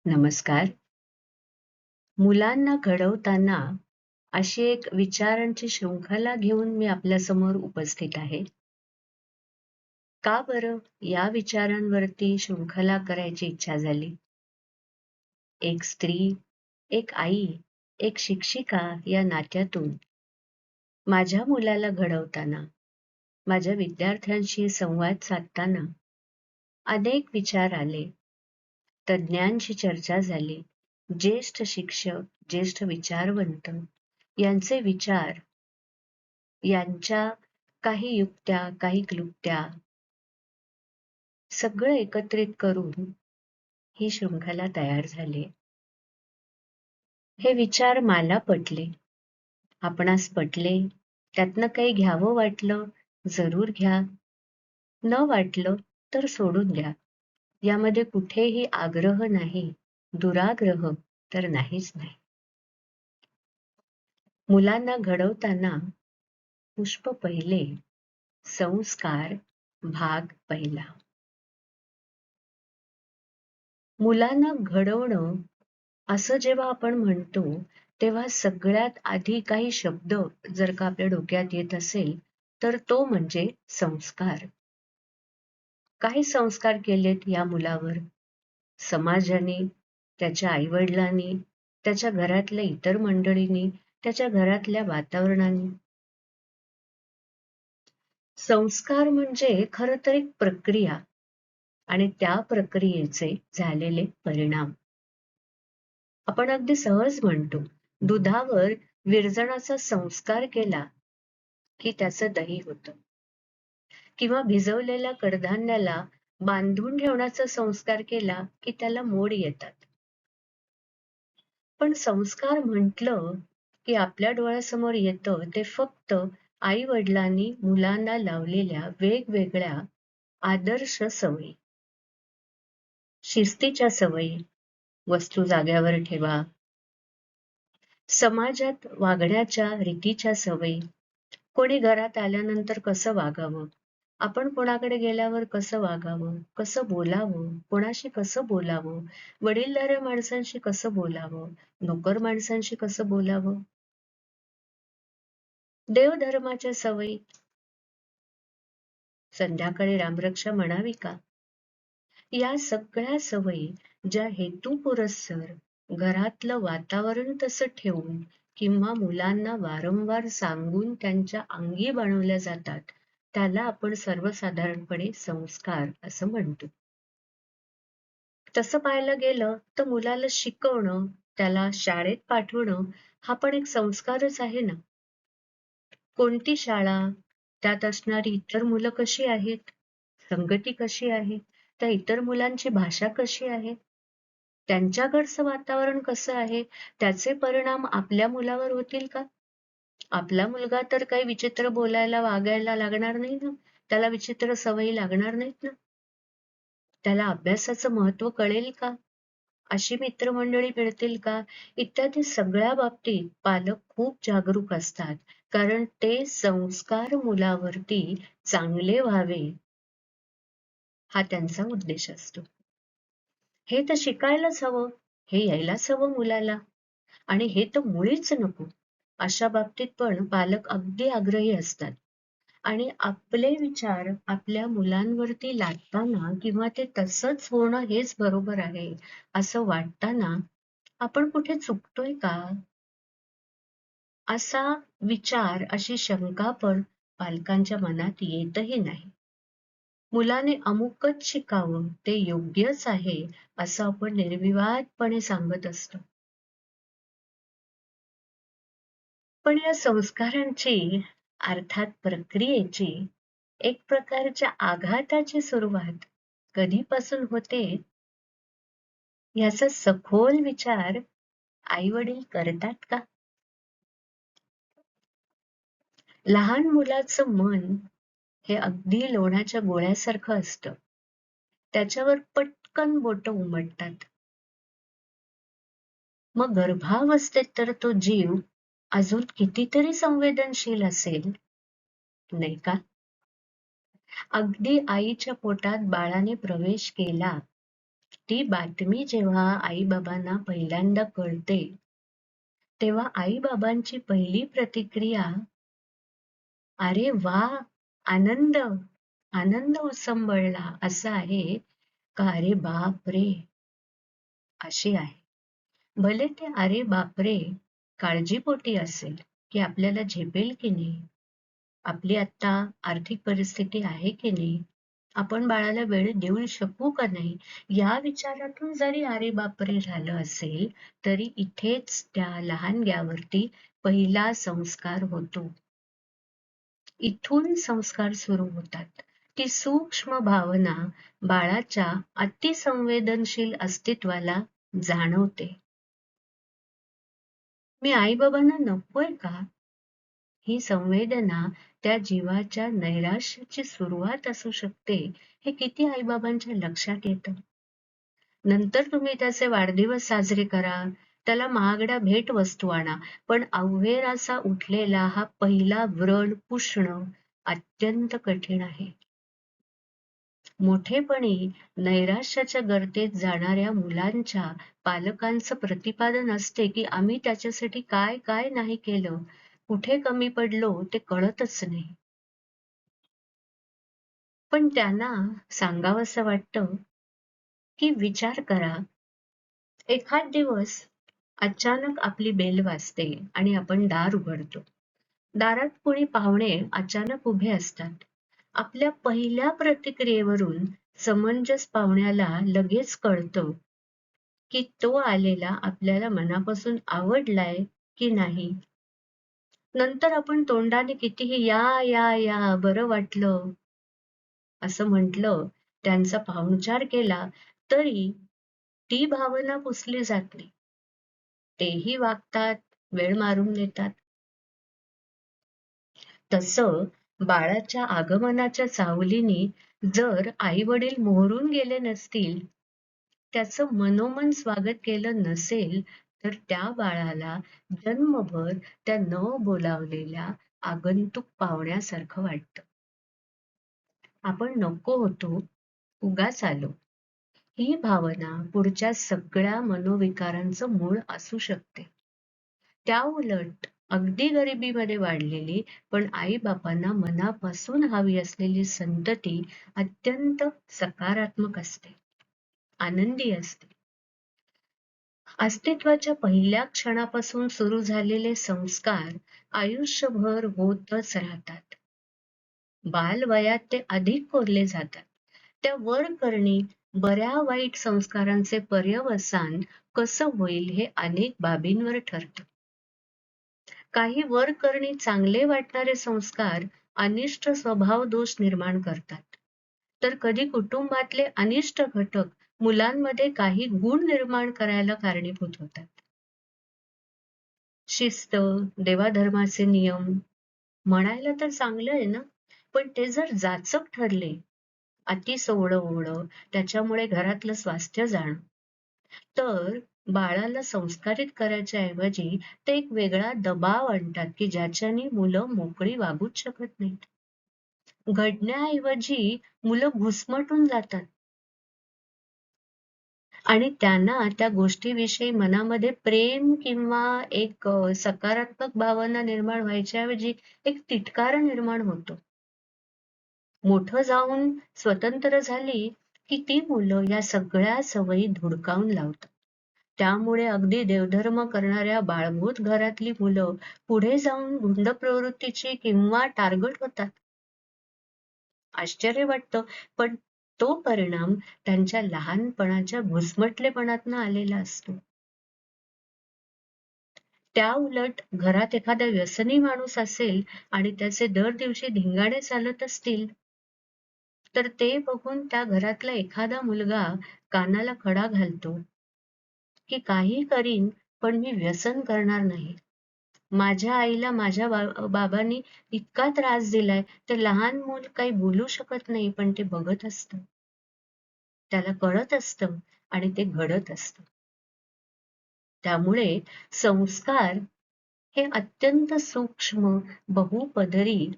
नमस्कार. मुलांना घडवताना अशी एक विचारांची शृंखला घेऊन मी आपल्यासमोर उपस्थित आहे. का बरं या विचारांवरती शृंखला करायची इच्छा झाली? एक स्त्री, एक आई, एक शिक्षिका या नात्यातून माझ्या मुलाला घडवताना, माझ्या विद्यार्थ्यांशी संवाद साधताना अनेक विचार आले, तज्ञांशी चर्चा झाली, ज्येष्ठ शिक्षक, ज्येष्ठ विचारवंत यांचे विचार, यांच्या काही युक्त्या, काही क्लुप्त्या सगळं एकत्रित करून ही शृंखला तयार झाली. हे विचार मला पटले, आपणास पटले, त्यातनं काही घ्यावं वाटलं, जरूर घ्या. न वाटलं तर सोडून द्या. यामध्ये कुठेही आग्रह नाही, दुराग्रह तर नाहीच नाही. मुलांना घडवताना पुष्प पहिले, संस्कार भाग पहिला. मुलांना घडवणं असं जेव्हा आपण म्हणतो, तेव्हा सगळ्यात आधी काही शब्द जर का आपल्या डोक्यात येत असेल, तर तो म्हणजे संस्कार. काही संस्कार केलेत या मुलावर समाजाने, त्याच्या आईवडिलांनी, त्याच्या घरातल्या इतर मंडळींनी, त्याच्या घरातल्या वातावरणाने. संस्कार म्हणजे खरं तर एक प्रक्रिया आणि त्या प्रक्रियेचे झालेले परिणाम. आपण अगदी सहज म्हणतो, दुधावर विरजणाचा संस्कार केला की त्याचं दही होतं, किंवा भिजवलेल्या कडधान्याला बांधून ठेवण्याचा संस्कार केला की त्याला मोड येतात. पण संस्कार म्हटलं की आपल्या डोळ्यासमोर येतं ते फक्त आई वडिलांनी मुलांना लावलेल्या वेगवेगळ्या आदर्श सवयी, शिस्तीच्या सवयी, वस्तू जाग्यावर ठेवा, समाजात वागण्याच्या रीतीच्या सवयी, कोणी घरात आल्यानंतर कसं वागावं, आपण कोणाकडे गेल्यावर कसं वागावं, कसं बोलावं, कोणाशी कसं बोलावं, वडीलधाऱ्या माणसांशी कसं बोलावं, नोकर माणसांशी कसं बोलावं, देवधर्माच्या सवयी, संध्याकाळी रामरक्षा म्हणावी का, या सगळ्या सवयी ज्या हेतुपुरस्सर घरातलं वातावरण तसं ठेवून किंवा मुलांना वारंवार सांगून त्यांच्या अंगी बनवल्या जातात, त्याला आपण सर्वसाधारणपणे संस्कार असं म्हणतो. तसं पाहायला गेलं तर मुलाला शिकवणं, त्याला शाळेत पाठवणं हा पण एक संस्कारच आहे ना. कोणती शाळा, त्यात असणारी इतर मुलं कशी आहेत, संगती कशी आहे, त्या इतर मुलांची भाषा कशी आहे, त्यांच्याकडचं वातावरण कसं आहे, त्याचे परिणाम आपल्या मुलावर होतील का? आपला मुलगा तर काही विचित्र बोलायला वागायला लागणार नाही ना, त्याला विचित्र सवयी लागणार नाहीत ना, त्याला अभ्यासाचं महत्व कळेल का, अशी मित्रमंडळी मिळतील का, इत्यादी सगळ्या बाबतीत पालक खूप जागरूक असतात, कारण ते संस्कार मुलावरती चांगले व्हावे हा त्यांचा उद्देश असतो. हे तर शिकायलाच हवं, हे यायलाच हवं मुलाला, आणि हे तर मुळीच नको, अशा बाबतीत पण पालक अगदी आग्रही असतात. आणि आपले विचार आपल्या मुलांवरती लादताना किंवा ते तसंच होणं हेच बरोबर आहे असं वाटताना आपण कुठे चुकतोय का, असा विचार, अशी शंका पण पालकांच्या मनात येतही नाही. मुलाने अमुकच शिकावं, ते योग्यच आहे असं आपण निर्विवादपणे सांगत असतो. पण या संस्कारांची, अर्थात प्रक्रियेची, एक प्रकारच्या आघाताची सुरुवात कधीपासून होते याचा सखोल विचार आई वडील करतात का? लहान मुलाचं मन हे अगदी लोण्याच्या गोळ्यासारखं असतं, त्याच्यावर पटकन बोटं उमटतात. मग गर्भावस्थेत तर तो जीव अजून कितीतरी संवेदनशील असेल, नाही का? अगदी आईच्या पोटात बाळाने प्रवेश केला ती बातमी जेव्हा आई-बाबांना पहिल्यांदा कळते, तेव्हा आई-बाबांची पहिली प्रतिक्रिया, "अरे वाह! आनंद, आनंद उसंबळला" असं आहे का "अरे बापरे!" अशी आहे. भले ते "अरे बापरे!" काळजीपोटी असेल, की आपल्याला झेपेल की नाही, आपली आत्ता आर्थिक परिस्थिती आहे की नाही, आपण बाळाला वेळ देऊ शकू का नाही, या विचारातून जरी अरे बापरे झालं असेल, तरी इथेच त्या लहानग्यावरती पहिला संस्कार होतो. इथून संस्कार सुरू होतात. ती सूक्ष्म भावना बाळाच्या अतिसंवेदनशील अस्तित्वाला जाणवते. मी आई-बाबांना नकोय का? ही संवेदना त्या जीवाच्या नैराश्याची सुरुवात असू शकते, हे किती आई-बाबांच्या लक्षात येतं. नंतर तुम्ही त्याचे वाढदिवस साजरे करा, त्याला महागड्या भेटवस्तू आणा, पण अव्हेरासा उठलेला हा पहिला व्रण पुसणं अत्यंत कठीण आहे. मोठेपणी नैराश्याच्या गर्तेत जाणाऱ्या मुलांच्या पालकांचं प्रतिपादन असते, की आम्ही त्याच्यासाठी काय काय नाही केलं, कुठे कमी पडलो ते कळतच नाही. पण त्यांना सांगावसं वाटतं, की विचार करा, एखाद दिवस अचानक आपली बेल वाजते आणि आपण दार उघडतो. दारात कोणी पाहुणे अचानक उभे असतात. आपल्या पहिल्या प्रतिक्रियेवरून समंजस पाहुण्याला लगेच कळतं, की तो आलेला आपल्याला मनापासून आवडलाय की नाही. नंतर आपण तोंडाने कितीही या या या बरं वाटलं असं म्हटलं, त्यांचा पाहुणचार केला, तरी ती भावना पुसली जात नाही. तेही वागतात, वेळ मारून नेतात. तसं बाळाच्या आगमनाच्या चाहुलीने जर आई-वडील मोहरून गेले नसतील, त्याचं मनोमन स्वागत केलं नसेल, तर त्या बाळाला जन्मभर त्या न बोलावलेल्या आगंतुक पाहुण्यासारखं वाटतं. आपण नको होतो, उगाच आलो. ही भावना पुढच्या सगळ्या मनोविकारांचं मूळ असू शकते. त्याउलट अगदी गरिबीमध्ये वाढलेली पण आई-बापांना मनापासून हवी असलेली संतती अत्यंत सकारात्मक असते, आनंदी असते. अस्तित्वाच्या पहिल्या क्षणापासून सुरू झालेले संस्कार आयुष्यभर होतच राहतात. बालवयात ते अधिक कोरले जातात. त्या वर करणी बऱ्या वाईट संस्कारांचे पर्यवसान कसं होईल हे अनेक बाबींवर ठरतं. काही वर करणी चांगले वाटणारे संस्कार अनिष्ट स्वभाव दोष निर्माण करतात. तर कधी कुटुंबातले अनिष्ट घटक मुलांमध्ये काही गुण निर्माण करायला कारणीभूत होतात. शिस्त, देवाधर्माचे नियम म्हणायला तर चांगलं आहे ना, पण ते जर जाचक ठरले, अति सोवळं त्याच्यामुळे घरातलं स्वास्थ्य जाणं, तर बाळाला संस्कारित करायच्या ऐवजी ते एक वेगळा दबाव आणतात, की ज्याच्याने मुलं मोकळी वागूच शकत नाहीत. घडण्याऐवजी मुलं घुसमटून जातात आणि त्यांना त्या गोष्टीविषयी मनामध्ये प्रेम किंवा एक सकारात्मक भावना निर्माण व्हायच्या ऐवजी एक तिटकारा निर्माण होतो. मोठं जाऊन स्वतंत्र झाली, की ती मुलं या सगळ्या सवयी धुडकावून लावतात. त्यामुळे अगदी देवधर्म करणाऱ्या बाळबोध घरातली मुलं पुढे जाऊन गुंड प्रवृत्तीची किंवा टार्गेट होतात. आश्चर्य वाटतं, पण तो परिणाम त्यांच्या लहानपणाच्या घुसमटलेपणातनं आलेला असतो. त्या उलट घरात एखादा व्यसनी माणूस असेल आणि त्याचे दर दिवशी धिंगाणे चालत असतील, तर ते बघून त्या घरातला एखादा मुलगा कानाला खडा घालतो, की काही करीन पण मी व्यसन करणार नाही. माझ्या आईला माझ्या बाबांनी इतका त्रास दिलाय, ते लहान मूल काही बोलू शकत नाही, पण ते बघत असतं. त्याला कळत असतं आणि ते घडत असतं. त्यामुळे संस्कार हे अत्यंत सूक्ष्म, बहुपदरी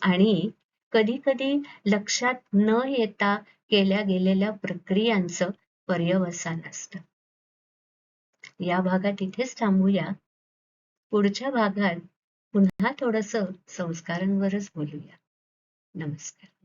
आणि कधी कधी लक्षात न येता केल्या गेलेल्या प्रक्रियांचं पर्यवसान असतं. या भागात इथेच थांबूया. पुढच्या भागात पुन्हा थोडंसं संस्कारांवरच बोलूया. नमस्कार.